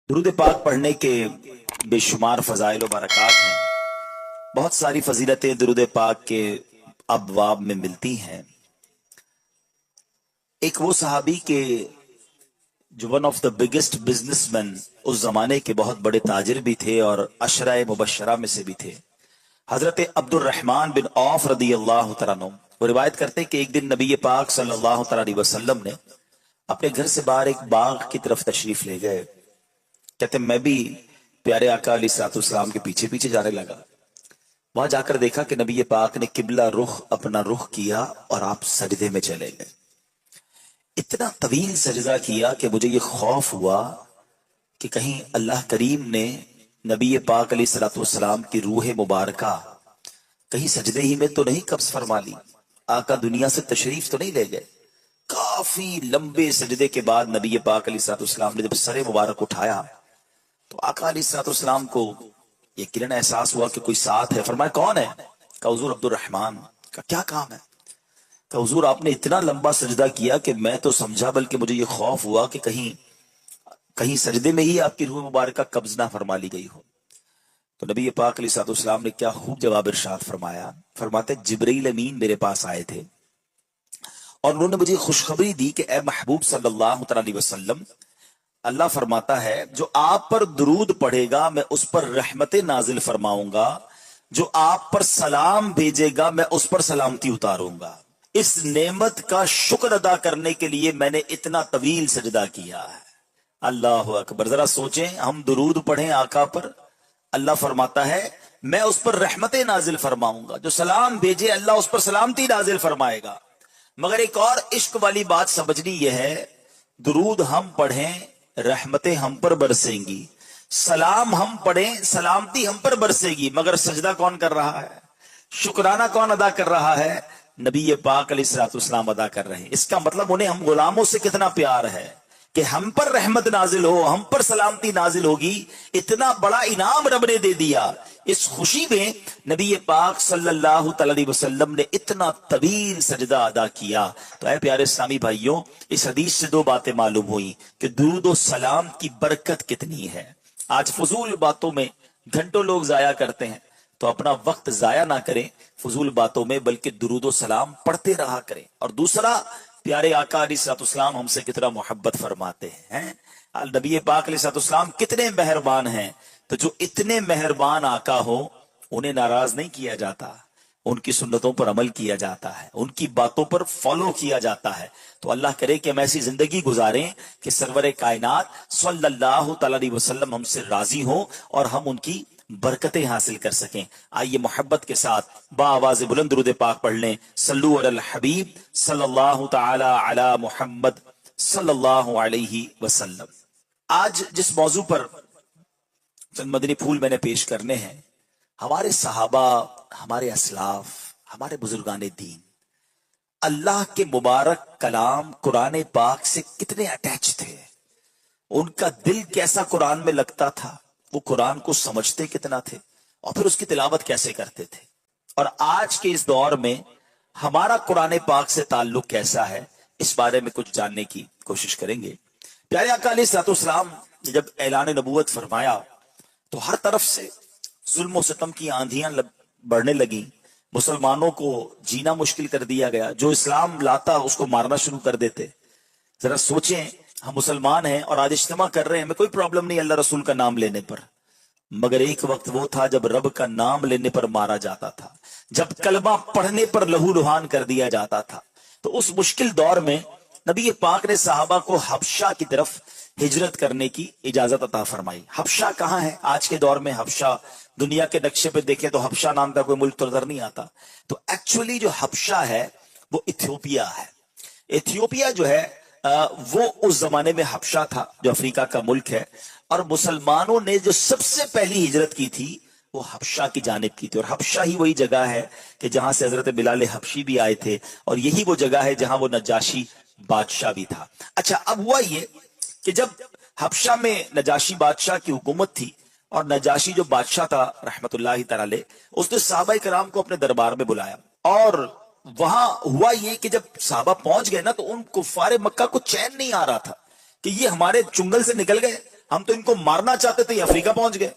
درود پاک پڑھنے کے بے شمار فضائل و برکات ہیں۔ بہت ساری فضیلتیں درود پاک کے ابواب میں ملتی ہیں۔ ایک وہ صحابی کے جو one of the biggest businessman اس زمانے کے بہت بڑے تاجر بھی تھے اور عشرہ مبشرہ میں سے بھی تھے، حضرت عبد الرحمن بن عوف رضی اللہ تعالیٰ عنہ۔ وہ روایت کرتے کہ ایک دن نبی پاک صلی اللہ تعالیٰ علیہ وسلم نے اپنے گھر سے باہر ایک باغ کی طرف تشریف لے گئے۔ کہتے میں بھی پیارے آقا علیہ الصلوۃ والسلام کے پیچھے پیچھے جانے لگا۔ وہاں جا کر دیکھا کہ نبی پاک نے قبلہ رخ اپنا رخ کیا اور آپ سجدے میں چلے گئے۔ اتنا طویل سجدہ کیا کہ مجھے یہ خوف ہوا کہ کہیں اللہ کریم نے نبی پاک علیہ الصلوۃ والسلام کی روح مبارکہ کہیں سجدے ہی میں تو نہیں قبض فرما لی، آقا دنیا سے تشریف تو نہیں لے گئے۔ کافی لمبے سجدے کے بعد نبی پاک علیہ الصلوۃ والسلام نے جب سر مبارک اٹھایا تو آقا علیہ الصلوۃ والسلام کو یقیناً احساس ہوا کہ کوئی ساتھ ہے۔ فرمایا کون ہے؟ کہا حضور عبد الرحمن۔ کہا کیا کام ہے؟ کہا حضور آپ نے اتنا لمبا سجدہ کیا کہ میں تو سمجھا، بلکہ مجھے یہ خوف ہوا کہ کہیں سجدے میں ہی آپ کی روح مبارکہ قبض نہ فرما لی گئی ہو۔ تو نبی پاک علیہ الصلوۃ والسلام نے کیا خوب جواب ارشاد فرمایا۔ فرماتے جبرائیل امین میرے پاس آئے تھے اور انہوں نے مجھے خوشخبری دی کہ اے محبوب صلی اللہ علیہ وسلم، اللہ فرماتا ہے جو آپ پر درود پڑھے گا میں اس پر رحمت نازل فرماؤں گا، جو آپ پر سلام بھیجے گا میں اس پر سلامتی اتاروں گا۔ اس نعمت کا شکر ادا کرنے کے لیے میں نے اتنا طویل سجدہ کیا ہے۔ اللہ اکبر۔ ذرا سوچیں، ہم درود پڑھیں آقا پر، اللہ فرماتا ہے میں اس پر رحمت نازل فرماؤں گا، جو سلام بھیجے اللہ اس پر سلامتی نازل فرمائے گا۔ مگر ایک اور عشق والی بات سمجھنی یہ ہے، درود ہم پڑھیں رحمتیں ہم پر برسیں گی، سلام ہم پڑھیں سلامتی ہم پر برسے گی، مگر سجدہ کون کر رہا ہے؟ شکرانہ کون ادا کر رہا ہے؟ نبی پاک علیہ الصلوۃ والسلام ادا کر رہے ہیں۔ اس کا مطلب انہیں ہم غلاموں سے کتنا پیار ہے کہ ہم پر رحمت نازل ہو، ہم پر سلامتی نازل ہوگی، اتنا بڑا انعام رب نے دے دیا۔ اس خوشی میں نبی پاک صلی اللہ تعالی علیہ وسلم نے اتنا طویل سجدہ ادا کیا۔ تو اے پیارے اسلامی بھائیوں، اس حدیث سے دو باتیں معلوم ہوئی کہ درود و سلام کی برکت کتنی ہے۔ آج فضول باتوں میں گھنٹوں لوگ ضائع کرتے ہیں، تو اپنا وقت ضائع نہ کریں فضول باتوں میں، بلکہ درود و سلام پڑھتے رہا کریں۔ اور دوسرا، پیارے آقا علیہ الصلوۃ والسلام ہم سے کتنا محبت فرماتے ہیں۔ نبی پاک علیہ الصلوۃ والسلام کتنے مہربان ہیں، تو جو اتنے مہربان آقا ہو انہیں ناراض نہیں کیا جاتا، ان کی سنتوں پر عمل کیا جاتا ہے، ان کی باتوں پر فالو کیا جاتا ہے۔ تو اللہ کرے کہ ہم ایسی زندگی گزاریں کہ سرور کائنات صلی اللہ تعالی علیہ وسلم ہم سے راضی ہوں اور ہم ان کی برکتیں حاصل کر سکیں۔ آئیے محبت کے ساتھ با آواز بلند درود پاک پڑھ لیں۔ صلو علی الحبیب صلی اللہ تعالی علی محمد صلی اللہ علیہ وسلم۔ آج جس موضوع پر چند مدنی پھول میں نے پیش کرنے ہیں، ہمارے صحابہ، ہمارے اسلاف، ہمارے بزرگان دین اللہ کے مبارک کلام قرآن پاک سے کتنے اٹیچ تھے، ان کا دل کیسا قرآن میں لگتا تھا، وہ قرآن کو سمجھتے کتنا تھے اور پھر اس کی تلاوت کیسے کرتے تھے۔ اور آج کے اس دور میں ہمارا قرآن پاک سے تعلق کیسا ہے، اس بارے میں کچھ جاننے کی کوشش کریں گے۔ پیارے آقا علیہ الصلوۃ والسلام نے جب اعلان نبوت فرمایا تو ہر طرف سے ظلم و ستم کی آندھیاں بڑھنے لگیں، مسلمانوں کو جینا مشکل کر دیا گیا، جو اسلام لاتا اس کو مارنا شروع کر دیتے۔ ذرا سوچیں، ہم مسلمان ہیں اور آج اجتماع کر رہے ہیں، ہمیں کوئی پرابلم نہیں اللہ رسول کا نام لینے پر، مگر ایک وقت وہ تھا جب رب کا نام لینے پر مارا جاتا تھا، جب کلمہ پڑھنے پر لہو لہان کر دیا جاتا تھا۔ تو اس مشکل دور میں نبی پاک نے صحابہ کو حبشہ کی طرف ہجرت کرنے کی اجازت عطا فرمائی۔ حبشہ کہاں ہے؟ آج کے دور میں حبشہ دنیا کے نقشے پہ دیکھیں تو حبشہ نام کا کوئی ملک تو نظر نہیں آتا۔ تو ایکچولی جو حبشہ ہے وہ ایتھیوپیا ہے۔ ایتھیوپیا جو ہے وہ اس زمانے میں حبشہ تھا جو افریقہ کا ملک ہے، اور مسلمانوں نے جو سب سے پہلی ہجرت کی تھی وہ حبشہ کی جانب کی تھی، اور حبشہ ہی وہی جگہ ہے کہ جہاں سے حضرت بلال حبشی بھی آئے تھے، اور یہی وہ جگہ ہے جہاں وہ نجاشی بادشاہ بھی تھا۔ اچھا، اب ہوا یہ کہ جب حبشہ میں نجاشی بادشاہ کی حکومت تھی، اور نجاشی جو بادشاہ تھا رحمت اللہ تعالی علیہ، اس نے صحابہ کرام کو اپنے دربار میں بلایا، اور وہاں ہوا یہ کہ جب صحابہ پہنچ گئے نا تو ان کفار مکہ کو چین نہیں آ رہا تھا کہ یہ ہمارے چنگل سے نکل گئے ہم تو ان کو مارنا چاہتے تھے، یہ افریقہ پہنچ گئے۔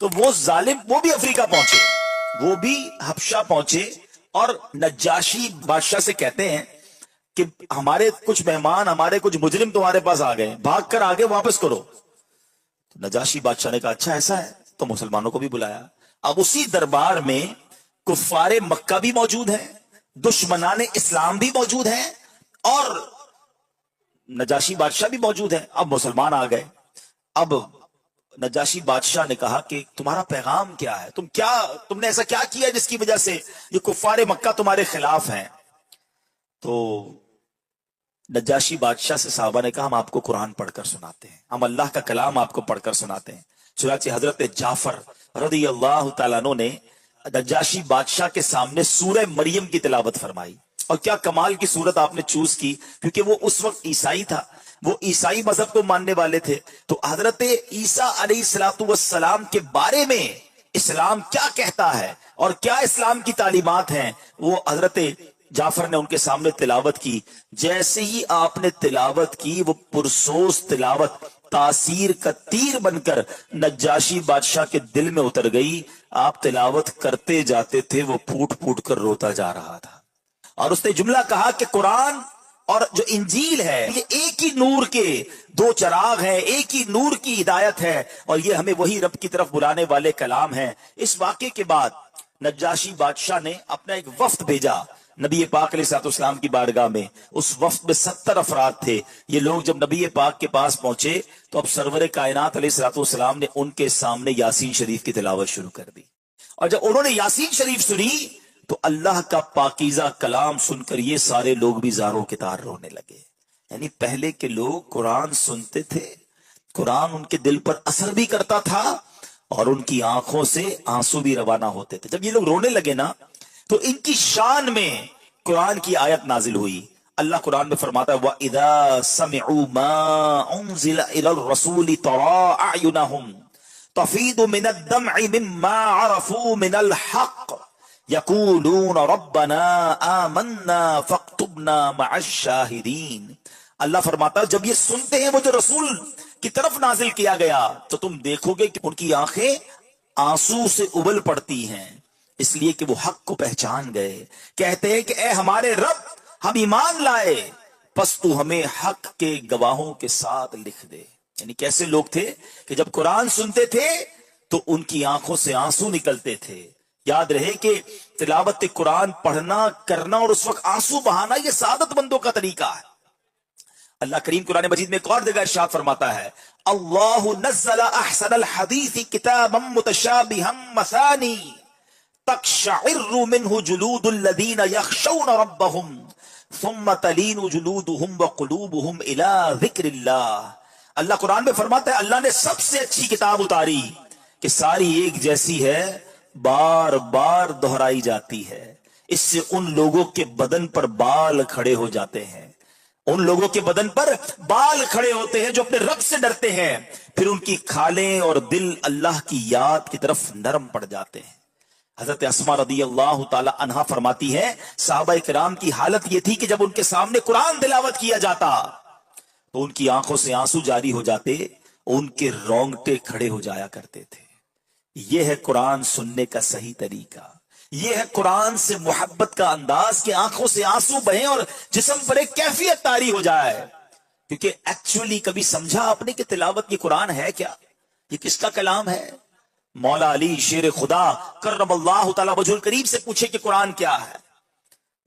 تو وہ ظالم وہ بھی افریقہ پہنچے، وہ بھی حبشہ پہنچے، اور نجاشی بادشاہ سے کہتے ہیں کہ ہمارے کچھ مہمان، ہمارے کچھ مجرم تمہارے پاس آ گئے، بھاگ کر آگے واپس کرو۔ تو نجاشی بادشاہ نے کہا اچھا ایسا ہے، تو مسلمانوں کو بھی بلایا۔ اب اسی دربار میں کفار مکہ بھی موجود ہیں، دشمنان اسلام بھی موجود ہیں، اور نجاشی بادشاہ بھی موجود ہیں۔ اب مسلمان آ گئے۔ اب نجاشی بادشاہ نے کہا کہ تمہارا پیغام کیا ہے، تم نے ایسا کیا کیا جس کی وجہ سے یہ کفار مکہ تمہارے خلاف ہیں؟ تو نجاشی بادشاہ سے صحابہ نے کہا ہم آپ کو قرآن پڑھ کر سناتے ہیں، ہم اللہ کا کلام آپ کو پڑھ کر سناتے ہیں۔ چنانچہ حضرت جعفر رضی اللہ تعالیٰ عنہ نے نجاشی بادشاہ کے سامنے سورہ مریم کی تلاوت فرمائی، اور کیا کمال کی صورت آپ نے چوز کی، کیونکہ وہ اس وقت عیسائی تھا، وہ عیسائی مذہب کو ماننے والے تھے۔ تو حضرت عیسیٰ علیہ السلام کے بارے میں اسلام کیا کہتا ہے اور کیا اسلام کی تعلیمات ہیں، وہ حضرت جعفر نے ان کے سامنے تلاوت کی۔ جیسے ہی آپ نے تلاوت کی، وہ پرسوز تلاوت تاثیر کا تیر بن کر نجاشی بادشاہ کے دل میں اتر گئی۔ آپ تلاوت کرتے جاتے تھے، وہ پھوٹ پھوٹ کر روتا جا رہا تھا، اور اس نے جملہ کہا کہ قرآن اور جو انجیل ہے یہ ایک ہی نور کے دو چراغ ہیں، ایک ہی نور کی ہدایت ہے، اور یہ ہمیں وہی رب کی طرف بلانے والے کلام ہیں۔ اس واقعے کے بعد نجاشی بادشاہ نے اپنا ایک وفد بھیجا نبی پاک علیہ السلام کی بارگاہ میں۔ اس وفد میں 70 افراد تھے۔ یہ لوگ جب نبی پاک کے پاس پہنچے تو اب سرور کائنات علیہ السلام نے ان کے سامنے یاسین شریف کی تلاوت شروع کر دی، اور جب انہوں نے یاسین شریف سنی تو اللہ کا پاکیزہ کلام سن کر یہ سارے لوگ بھی زاروں کے تار رونے لگے۔ یعنی پہلے کے لوگ قرآن سنتے تھے، قرآن ان کے دل پر اثر بھی کرتا تھا، اور ان کی آنکھوں سے آنسو بھی روانہ ہوتے تھے۔ جب یہ لوگ رونے لگے نا تو ان کی شان میں قرآن کی آیت نازل ہوئی۔ اللہ قرآن میں فرماتا ہے وَإِذَا سَمِعُوا مَا أُنزِلَ إِلَى الرَّسُولِ تَرَىٰ أَعْيُنَهُمْ تَفِيضُ مِنَ الدَّمْعِ مِمَّا عَرَفُوا مِنَ الْحَقِّ يَقُولُونَ رَبَّنَا آمَنَّا فَاكْتُبْنَا مَعَ الشَّاهِدِينَ۔ اللہ فرماتا ہے جب یہ سنتے ہیں وہ جو رسول کی طرف نازل کیا گیا تو تم دیکھو گے کہ ان کی آنکھیں آنسو سے ابل پڑتی ہیں، اس لیے کہ وہ حق کو پہچان گئے۔ کہتے ہیں کہ اے ہمارے رب، ہم ایمان لائے، پس تو ہمیں حق کے گواہوں کے ساتھ لکھ دے۔ یعنی کیسے لوگ تھے کہ جب قرآن سنتے تھے تو ان کی آنکھوں سے آنسو نکلتے تھے۔ یاد رہے کہ تلاوت قرآن پڑھنا، کرنا اور اس وقت آنسو بہانا یہ سعادت مندوں کا طریقہ ہے۔ اللہ کریم قرآن مجید میں ایک اور جگہ ارشاد فرماتا ہے اللہ نزل احسن الحدیث کتابا متشابہا مثانی تقشعر منه جلود الذین یخشون ربهم ثم تلین جلودهم وقلوبهم الى ذکر اللہ۔ اللہ قرآن میں فرماتا ہے اللہ نے سب سے اچھی کتاب اتاری کہ ساری ایک جیسی ہے، بار بار دہرائی جاتی ہے، اس سے ان لوگوں کے بدن پر بال کھڑے ہو جاتے ہیں، ان لوگوں کے بدن پر بال کھڑے ہوتے ہیں جو اپنے رب سے ڈرتے ہیں، پھر ان کی کھالیں اور دل اللہ کی یاد کی طرف نرم پڑ جاتے ہیں۔ حضرت اسماء رضی اللہ تعالی عنہا فرماتی ہے صحابہ کرام کی حالت یہ تھی کہ جب ان کے سامنے قرآن تلاوت کیا جاتا تو ان کی آنکھوں سے آنسو جاری ہو جاتے، ان کے رونگٹے کھڑے ہو جایا کرتے تھے۔ یہ ہے قرآن سننے کا صحیح طریقہ، یہ ہے قرآن سے محبت کا انداز کہ آنکھوں سے آنسو بہیں اور جسم پر ایک کیفیت طاری ہو جائے۔ کیونکہ ایکچولی کبھی سمجھا آپ نے کہ تلاوت یہ قرآن ہے کیا، یہ کس کا کلام ہے؟ مولا علی شیر خدا کرم اللہ تعالی وجہ الکریم سے پوچھے کہ قرآن کیا ہے،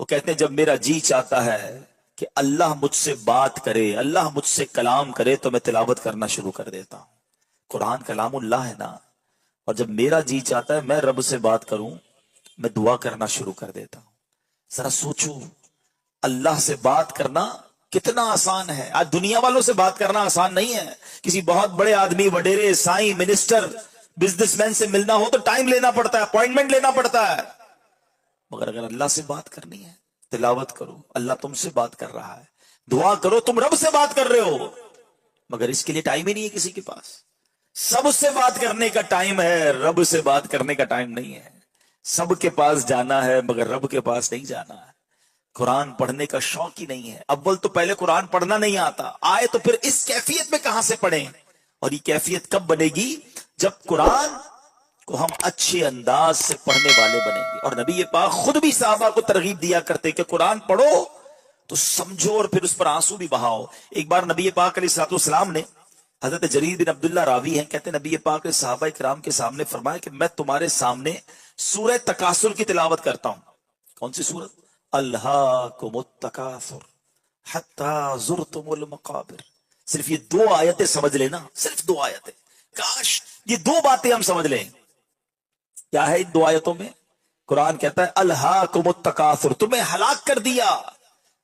وہ کہتے ہیں جب میرا جی چاہتا ہے کہ اللہ مجھ سے بات کرے، اللہ مجھ سے کلام کرے تو میں تلاوت کرنا شروع کر دیتا ہوں۔ قرآن کلام اللہ ہے نا، اور جب میرا جی چاہتا ہے میں رب سے بات کروں میں دعا کرنا شروع کر دیتا ہوں۔ ذرا سوچو اللہ سے بات کرنا کتنا آسان ہے۔ آج دنیا والوں سے بات کرنا آسان نہیں ہے۔ کسی بہت بڑے آدمی، وڈیرے، سائیں، منسٹر، بزنس مین سے ملنا ہو تو ٹائم لینا پڑتا ہے، اپوائنٹمنٹ لینا پڑتا ہے، مگر اگر اللہ سے بات کرنی ہے تلاوت کرو، اللہ تم سے بات کر رہا ہے، دعا کرو، تم رب سے بات کر رہے ہو، مگر اس کے لیے ٹائم ہی نہیں ہے کسی کے پاس۔ سب سے بات کرنے کا ٹائم ہے، رب سے بات کرنے کا ٹائم نہیں ہے۔ سب کے پاس جانا ہے مگر رب کے پاس نہیں جانا ہے۔ قرآن پڑھنے کا شوق ہی نہیں ہے۔ اول تو پہلے قرآن پڑھنا نہیں آتا، آئے تو پھر اس کیفیت میں کہاں سے پڑھیں؟ اور یہ کیفیت کب بنے گی؟ جب قرآن کو ہم اچھے انداز سے پڑھنے والے بنیں گے. اور نبی پاک خود بھی صحابہ کو ترغیب دیا کرتے کہ قرآن پڑھو تو سمجھو اور پھر اس پر آنسو بھی بہاؤ. ایک بار نبی پاک علیہ الصلوۃ والسلام نے، حضرت جریر بن عبداللہ راوی ہیں، کہتے ہیں نبی پاک نے صحابہ کرام کے سامنے فرمایا کہ میں تمہارے سامنے سورہ تکاثر کی تلاوت کرتا ہوں. کون سی سورت؟ الہاکم التکاثر حتی زرتم المقابر. صرف یہ 2 آیتیں سمجھ لینا، صرف 2 آیتیں. کاش یہ 2 باتیں ہم سمجھ لیں. کیا ہے ان 2 آیتوں میں؟ قرآن کہتا ہے الہاکم التکاثر، تمہیں ہلاک کر دیا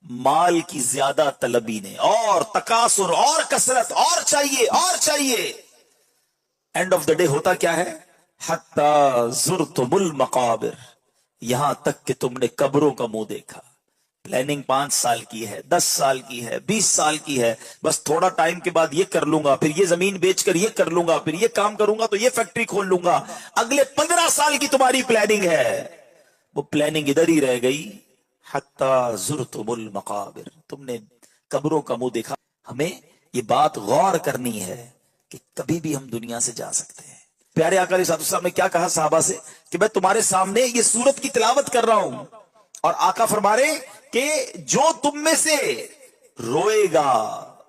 مال کی زیادہ طلبی نے، اور تکاثر اور کثرت، اور چاہیے اور چاہیے. اینڈ آف دا ڈے ہوتا کیا ہے؟ حتی زرتم المقابر، یہاں تک کہ تم نے قبروں کا منہ دیکھا. پلاننگ 5 سال کی ہے، 10 سال کی ہے، 20 سال کی ہے، بس تھوڑا ٹائم کے بعد یہ کر لوں گا، پھر یہ زمین بیچ کر یہ کر لوں گا، پھر یہ کام کروں گا تو یہ فیکٹری کھول لوں گا. اگلے 15 سال کی تمہاری پلاننگ ہے، وہ پلاننگ ادھر ہی رہ گئی. حتی زرتم المقابر، تم نے قبروں کا منہ دیکھا. ہمیں یہ بات غور کرنی ہے کہ کبھی بھی ہم دنیا سے جا سکتے ہیں. پیارے آقا علیہ الصلوۃ والسلام نے کیا کہا صحابہ سے کہ میں تمہارے سامنے یہ سورت کی تلاوت کر رہا ہوں، اور آقا فرما رہے کہ جو تم میں سے روئے گا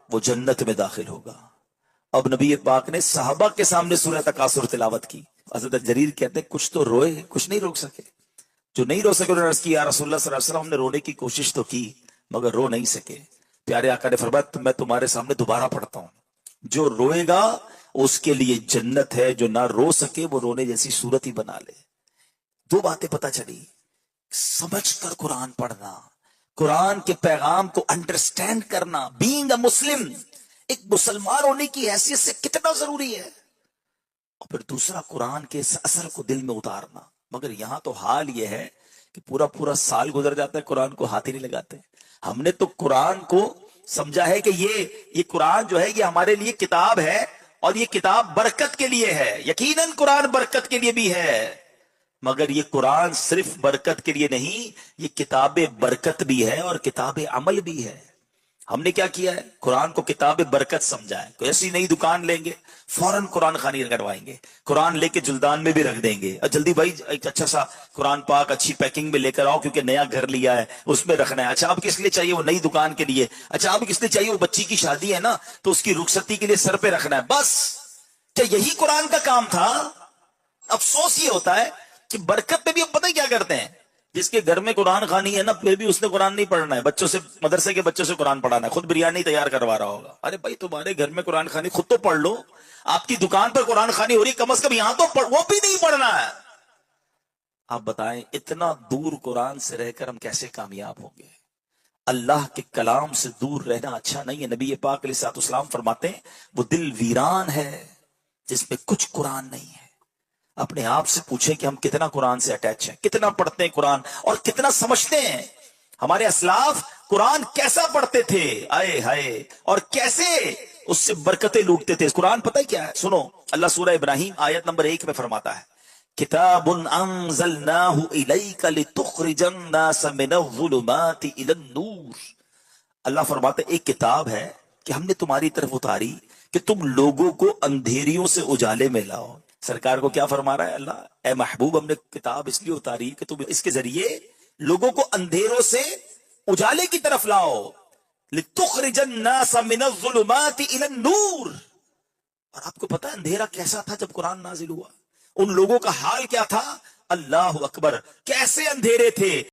وہ جنت میں داخل ہوگا. اب نبی پاک نے صحابہ کے سامنے سورہ تکاثر تلاوت کی. حضرت جریر کہتے ہیں کچھ تو روئے، کچھ نہیں روک سکے. جو نہیں رو سکے انہوں نے عرض کی یا رسول اللہ صلی اللہ علیہ وسلم، ہم نے رونے کی کوشش تو کی مگر رو نہیں سکے. پیارے آقا نے فرمایا میں تمہارے سامنے دوبارہ پڑھتا ہوں، جو روئے گا اس کے لیے جنت ہے، جو نہ رو سکے وہ رونے جیسی صورت ہی بنا لے. 2 باتیں پتہ چلی. سمجھ کر قرآن پڑھنا، قرآن کے پیغام کو انڈرسٹینڈ کرنا، بینگ اے مسلم، ایک مسلمان ہونے کی حیثیت سے کتنا ضروری ہے. اور پھر دوسرا قرآن کے اس اثر کو دل میں اتارنا. مگر یہاں تو حال یہ ہے کہ پورا سال گزر جاتا ہے قرآن کو ہاتھ ہی نہیں لگاتے. ہم نے تو قرآن کو سمجھا ہے کہ یہ قرآن جو ہے یہ ہمارے لیے کتاب ہے، اور یہ کتاب برکت کے لیے ہے. یقیناً قرآن برکت کے لیے بھی ہے، مگر یہ قرآن صرف برکت کے لیے نہیں، یہ کتاب برکت بھی ہے اور کتاب عمل بھی ہے. ہم نے کیا کیا ہے؟ قرآن کو کتاب برکت سمجھا ہے. کوئی ایسی نئی دکان لیں گے فوراً قرآن خوانی کروائیں گے، قرآن لے کے جلدان میں بھی رکھ دیں گے، اور جلدی بھائی ایک اچھا سا قرآن پاک اچھی پیکنگ میں لے کر آؤ کیونکہ نیا گھر لیا ہے اس میں رکھنا ہے. اچھا اب کس لیے چاہیے؟ وہ نئی دکان کے لیے. اچھا اب کس لیے چاہیے؟ وہ بچی کی شادی ہے نا تو اس کی رخصتی کے لیے سر پہ رکھنا ہے. بس کیا یہی قرآن کا کام تھا؟ افسوس یہ ہوتا ہے کہ برکت میں بھی ہم پتہ ہی کیا کرتے ہیں، جس کے گھر میں قرآن خوانی ہے نا پھر بھی اس نے قرآن نہیں پڑھنا ہے، بچوں سے مدرسے کے بچوں سے قرآن پڑھانا ہے، خود بریانی تیار کروا رہا ہوگا. ارے بھائی تمہارے گھر میں قرآن خوانی خود تو پڑھ لو، آپ کی دکان پر قرآن خوانی ہو رہی کم از کم یہاں تو وہ بھی نہیں پڑھنا ہے. آپ بتائیں اتنا دور قرآن سے رہ کر ہم کیسے کامیاب ہوں گے؟ اللہ کے کلام سے دور رہنا اچھا نہیں ہے. نبی پاک علیہ الصلوۃ والسلام فرماتے ہیں وہ دل ویران ہے جس میں کچھ قرآن نہیں ہے. اپنے آپ سے پوچھیں کہ ہم کتنا قرآن سے اٹیچ ہیں، کتنا پڑھتے ہیں قرآن اور کتنا سمجھتے ہیں. ہمارے اسلاف قرآن کیسا پڑھتے تھے، آئے ہائے، اور کیسے اس سے برکتیں لوٹتے تھے. قرآن پتہ کیا ہے؟ سنو، اللہ سورہ ابراہیم آیت نمبر 1 میں فرماتا ہے کتاب انزلناہ الیک لتخرج الناس من الظلمات الی النور. اللہ فرماتا ہے ایک کتاب ہے کہ ہم نے تمہاری طرف اتاری کہ تم لوگوں کو اندھیریوں سے اجالے میں لاؤ. سرکار کو کیا فرما رہا ہے اللہ؟ اے محبوب ہم نے کتاب اس لیے اتاری کہ تم اس کے ذریعے لوگوں کو اندھیروں سے اجالے کی طرف لاؤ. لتخرج الناس من الظلمات الى النور. اور آپ کو پتا ہے اندھیرا کیسا تھا جب قرآن نازل ہوا؟ ان لوگوں کا حال کیا تھا؟ اللہ اکبر، کیسے اندھیرے تھے.